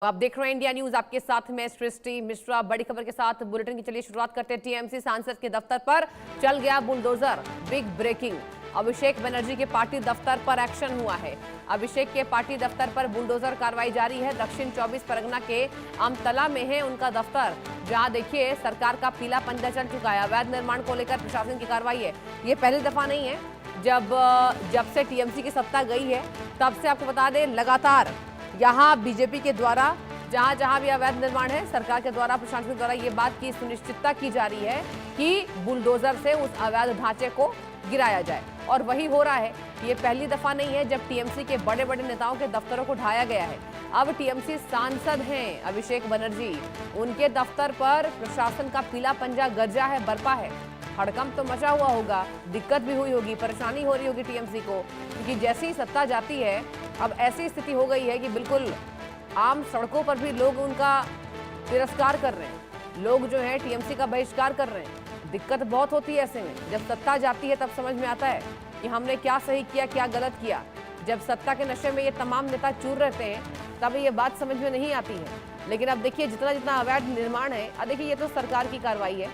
आप देख रहे हैं इंडिया न्यूज, आपके साथ में सृष्टि मिश्रा। बड़ी खबर के साथ बुलेटिन की चलिए शुरुआत करते हैं। टीएमसी सांसद के दफ्तर पर चल गया bulldozer, big breaking. Abhishek Banerjee के पार्टी दफ्तर पर एक्शन हुआ है। अभिषेक के पार्टी दफ्तर पर बुलडोजर कार्रवाई जारी है। दक्षिण 24 परगना के अमतला में है उनका दफ्तर, जहां देखिए सरकार का पीला पंजा चल चुका है। अवैध निर्माण को लेकर प्रशासन की कार्रवाई है। ये पहली दफा नहीं है, जब से टीएमसी की सत्ता गई है तब से आपको बता दें लगातार यहाँ बीजेपी के द्वारा जहां जहां भी अवैध निर्माण है, सरकार के द्वारा, प्रशासन के द्वारा ये बात की सुनिश्चितता की जा रही है कि बुलडोजर से उस अवैध ढांचे को गिराया जाए, और वही हो रहा है। ये पहली दफा नहीं है जब टीएमसी के बड़े बड़े नेताओं के दफ्तरों को ढाया गया है। अब टीएमसी सांसद हैं अभिषेक बनर्जी, उनके दफ्तर पर प्रशासन का पीला पंजा गरजा है, बरपा है। हड़कंप तो मचा हुआ होगा, दिक्कत भी हुई होगी, परेशानी हो रही होगी टीएमसी को, क्योंकि जैसे ही सत्ता जाती है अब ऐसी स्थिति हो गई है कि बिल्कुल आम सड़कों पर भी लोग उनका तिरस्कार कर रहे हैं। लोग जो है टीएमसी का बहिष्कार कर रहे हैं। दिक्कत बहुत होती है ऐसे में। जब सत्ता जाती है तब समझ में आता है कि हमने क्या सही किया, क्या गलत किया। जब सत्ता के नशे में ये तमाम नेता चूर रहते हैं तब ये बात समझ में नहीं आती है। लेकिन अब देखिए जितना जितना अवैध निर्माण है, अब देखिए ये तो सरकार की कार्रवाई है।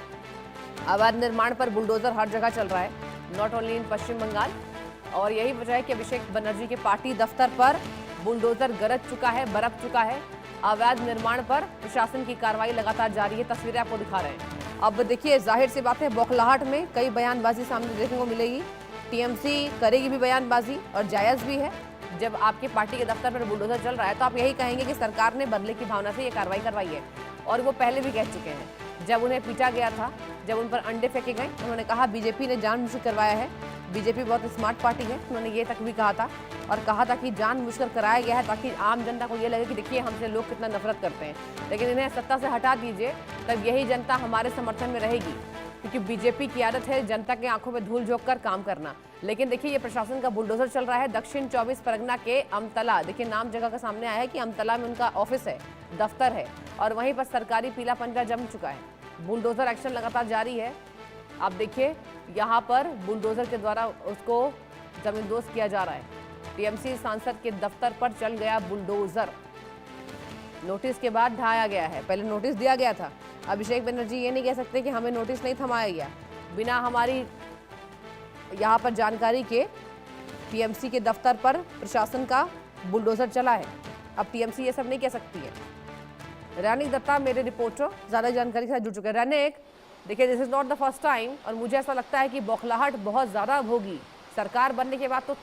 अवैध निर्माण पर बुलडोजर हर जगह चल रहा है, नॉट ओनली इन पश्चिम बंगाल। और यही वजह है कि अभिषेक बनर्जी के पार्टी दफ्तर पर बुलडोजर गरज चुका है, बरप चुका है। अवैध निर्माण पर प्रशासन की कार्रवाई लगातार जारी है। तस्वीरें आपको दिखा रहे हैं। अब देखिए जाहिर सी बात है, बौखलाहट में कई बयानबाजी सामने देखने को मिलेगी। टीएमसी करेगी भी बयानबाजी, और जायज भी है। जब आपकी पार्टी के दफ्तर पर बुलडोजर चल रहा है तो आप यही कहेंगे कि सरकार ने बदले की भावना से ये कार्रवाई करवाई है। और वो पहले भी कह चुके हैं, जब उन्हें पीटा गया था, जब उन पर अंडे फेंके गए, उन्होंने कहा बीजेपी ने जानबूझकर करवाया है। बीजेपी बहुत स्मार्ट पार्टी है, उन्होंने ये तक भी कहा था, और कहा था कि जानबूझकर कराया गया है ताकि आम जनता को ये लगे कि देखिए हमसे लोग कितना नफरत करते हैं। लेकिन इन्हें सत्ता से हटा दीजिए, तब यही जनता हमारे समर्थन में रहेगी, क्योंकि बीजेपी की आदत है जनता के आंखों में धूल झोंक कर काम करना। लेकिन देखिए ये प्रशासन का बुलडोजर चल रहा है दक्षिण 24 परगना के अमतला। देखिए नाम जगह का सामने आया है कि अमतला में उनका ऑफिस है, दफ्तर है, और वहीं पर सरकारी पीला पंजा जम चुका है। बुलडोजर एक्शन लगातार जारी है। आप देखिए यहाँ पर बुलडोजर के द्वारा उसको जमींदोज किया जा रहा है। टीएमसी सांसद के दफ्तर पर चल गया बुलडोजर, नोटिस के बाद ढाया गया है। पहले नोटिस दिया गया था। अभिषेक बनर्जी ये नहीं कह सकते कि हमें नोटिस नहीं थमाया गया, बिना हमारी यहाँ पर जानकारी के टीएमसी के दफ्तर पर प्रशासन का बुलडोजर चला है। अब टीएमसी ये सब नहीं कह सकती है। रैनिक दत्ता मेरे रिपोर्टर ज्यादा जानकारी के साथ जुड़ चुके हैं। रैनिक, देखिए this is not the first time, और मुझे ऐसा लगता है कि बौखलाहट बहुत ज्यादा होगी। सरकार बनने के बाद तो